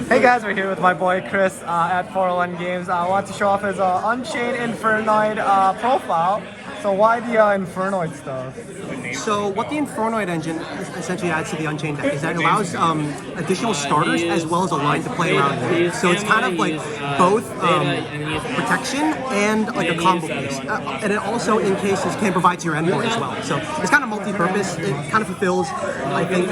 Hey guys, we're here with my boy Chris at 401 Games. I want to show off his Unchained Infernoid profile. So why the Infernoid stuff? So what the Infernoid engine essentially adds to the Unchained deck is that it allows additional starters as well as a line to play around with. So it's kind of like both protection and like a combo piece. And it also, in cases, can provide to your end board as well. So it's kind of multi-purpose. It kind of fulfills, I think,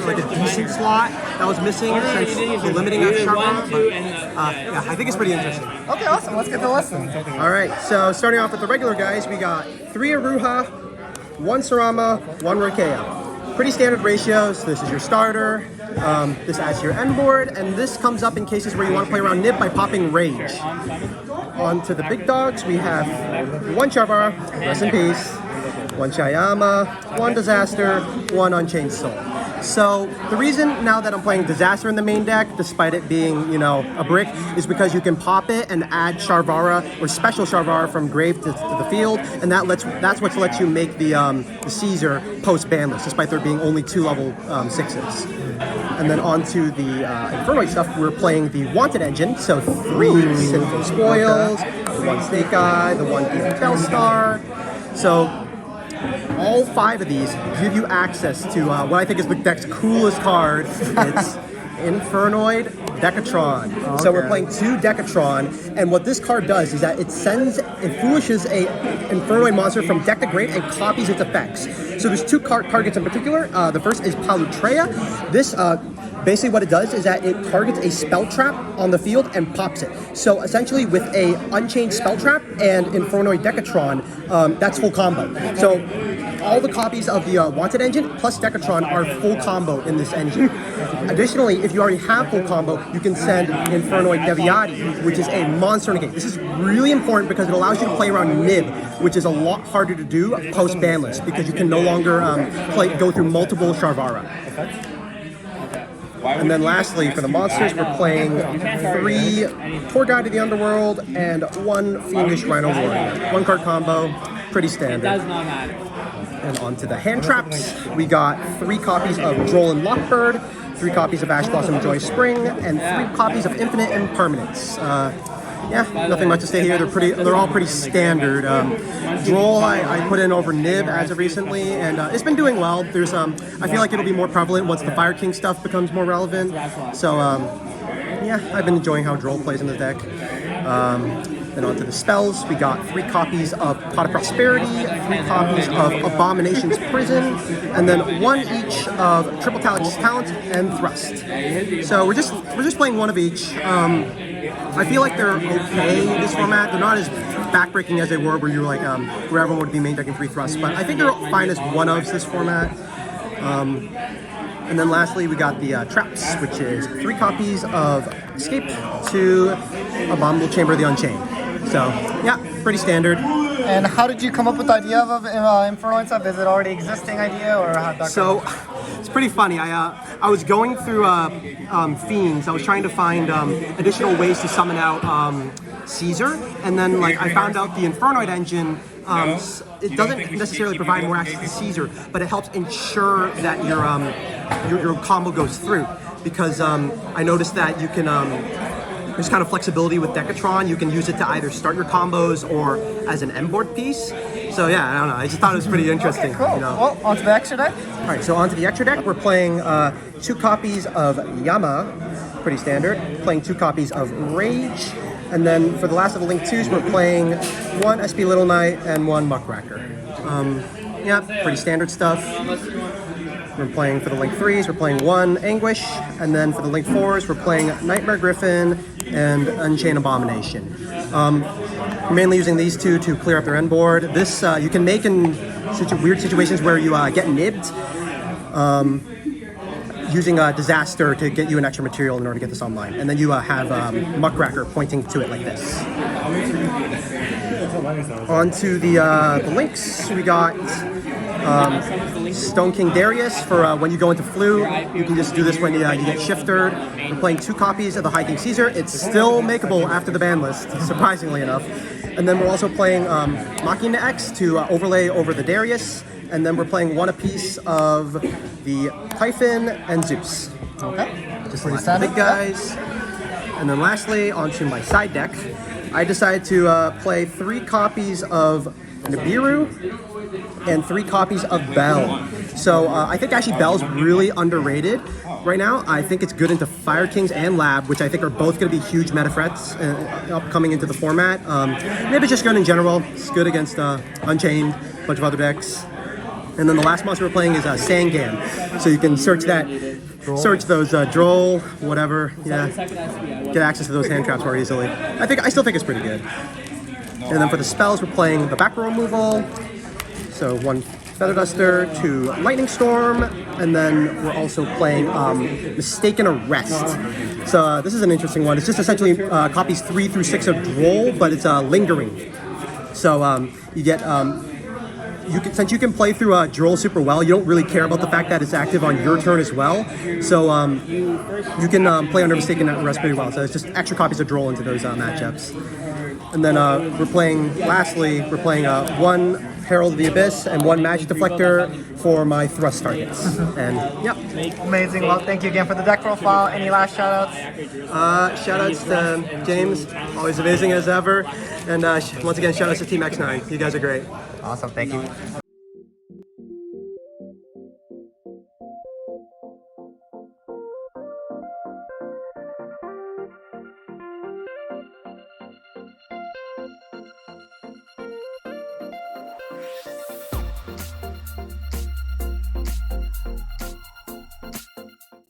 like a decent slot that was missing since the limiting of Sharp. But yeah, I think it's pretty interesting. Okay, awesome. Let's get the listen. All right, so starting off with the regular guys, we got 3 Aruha, 1 Sarama, 1 Rikea. Pretty standard ratios. This is your starter. This adds to your end board, and this comes up in cases where you want to play around Nib by popping Rage. On to the big dogs, we have 1 Charvara, rest in peace, 1 Chayama, 1 Disaster, 1 Unchained Soul. So the reason now that I'm playing Disaster in the main deck, despite it being, you know, a brick, is because you can pop it and add Charvara or special Charvara from grave to the field, and that's what lets you make the Caesar post banless, despite there being only 2 level 6s. And then on to the Infernoid stuff, we're playing the Wanted engine, so 3 Sinful Spoils, the 1 Snake Eye, the 1 Bellstar. So all 5 of these give you access to what I think is the deck's coolest card. It's Infernoid Decatron. Okay. So we're playing 2 Decatron, and what this card does is that it foolishes a Infernoid monster from deck to grave and copies its effects. So there's 2 targets in particular. The first is Palutrea. This basically what it does is that it targets a spell trap on the field and pops it. So essentially with a Unchained spell trap and Infernoid Decatron, that's full combo. So all the copies of the Wanted engine plus Decatron are full combo in this engine. Additionally, if you already have full combo, you can send Infernoid Deviati, which is a monster in the game. This is really important because it allows you to play around Nib, which is a lot harder to do post banless because you can no longer go through multiple Charvara. And then lastly, for the monsters, we're playing 3 Tour Guide to the Underworld and 1 Fiendish Rhino Warrior. 1 card combo, pretty standard. And on to the hand traps, we got 3 copies of Droll and Lockbird, 3 copies of Ash Blossom Joy Spring, and 3 copies of Infinite Impermanence. Yeah, nothing much to say here. They're all pretty standard. Droll I put in over Nib as of recently, and it's been doing well. There's I feel like it'll be more prevalent once the Fire King stuff becomes more relevant. So yeah, I've been enjoying how Droll plays in the deck. Then on to the spells, we got 3 copies of Pot of Prosperity, 3 copies of Abomination's Prison, and then 1 each of Triple Talent and Thrust. So we're just playing 1 of each. I feel like they're okay in this format. They're not as backbreaking as they were where you were like, where everyone would be main decking 3 thrusts, but I think they're fine as 1-ofs this format. And then lastly, we got the traps, which is 3 copies of Escape, 2 Abominable Chamber of the Unchained. So yeah, pretty standard. And how did you come up with the idea of Infernoid stuff? Is it already existing idea, or how'd that So it's pretty funny. I was going through Fiends. I was trying to find additional ways to summon out Caesar, and then like I found out the Infernoid engine. It doesn't necessarily provide more access to Caesar, but it helps ensure that your combo goes through. Because I noticed that you can there's kind of flexibility with Decatron. You can use it to either start your combos or as an end board piece. So yeah, I don't know. I just thought it was pretty interesting. Okay, cool. You know? Well, onto the extra deck. All right, so onto the extra deck, we're playing 2 copies of Yama, pretty standard. Playing 2 copies of Rage, and then for the last of the Link 2s, we're playing 1 SP Little Knight and 1 Muckracker. Yeah, pretty standard stuff. We're playing for the Link 3s, we're playing 1 Anguish, and then for the Link 4s, we're playing Nightmare Griffin and Unchained Abomination. We're mainly using these 2 to clear up their end board. This you can make in weird situations where you get nibbed, using a Disaster to get you an extra material in order to get this online. And then you have Muckracker pointing to it like this. On to the links, we got Stone King Darius for when you go into Flu. You can just do this when you get shifted. We're playing 2 copies of the High King Caesar. It's still makeable after the ban list, surprisingly enough. And then we're also playing Machina X to overlay over the Darius. And then we're playing 1 apiece of the Typhon and Zeus. Okay. Just pretty standard, big guys. And then lastly, onto my side deck, I decided to play 3 copies of Nibiru and 3 copies of Bell. So I think actually Bell's really underrated right now. I think it's good into Fire Kings and Lab, which I think are both going to be huge meta threats upcoming into the format. Maybe just good in general. It's good against Unchained, a bunch of other decks. And then the last monster we're playing is Sangan. So you can search those Droll, whatever, yeah. Get access to those hand traps more easily. I still think it's pretty good. And then for the spells, we're playing the back row removal. So 1 Feather Duster, 2 Lightning Storm, and then we're also playing Mistaken Arrest. So this is an interesting one. It's just essentially copies 3 through 6 of Droll, but it's lingering. So you get since you can play through Droll super well, you don't really care about the fact that it's active on your turn as well. So you can play under Mistaken Arrest pretty well. So it's just extra copies of Droll into those matchups. And then lastly, we're playing 1 Herald of the Abyss and 1 Magic Deflector for my thrust targets. And yep. Amazing. Well, thank you again for the deck profile. Any last shout-outs? Shout-outs to James, always amazing as ever. And once again, shout-outs to Team X9. You guys are great. Awesome. Thank you.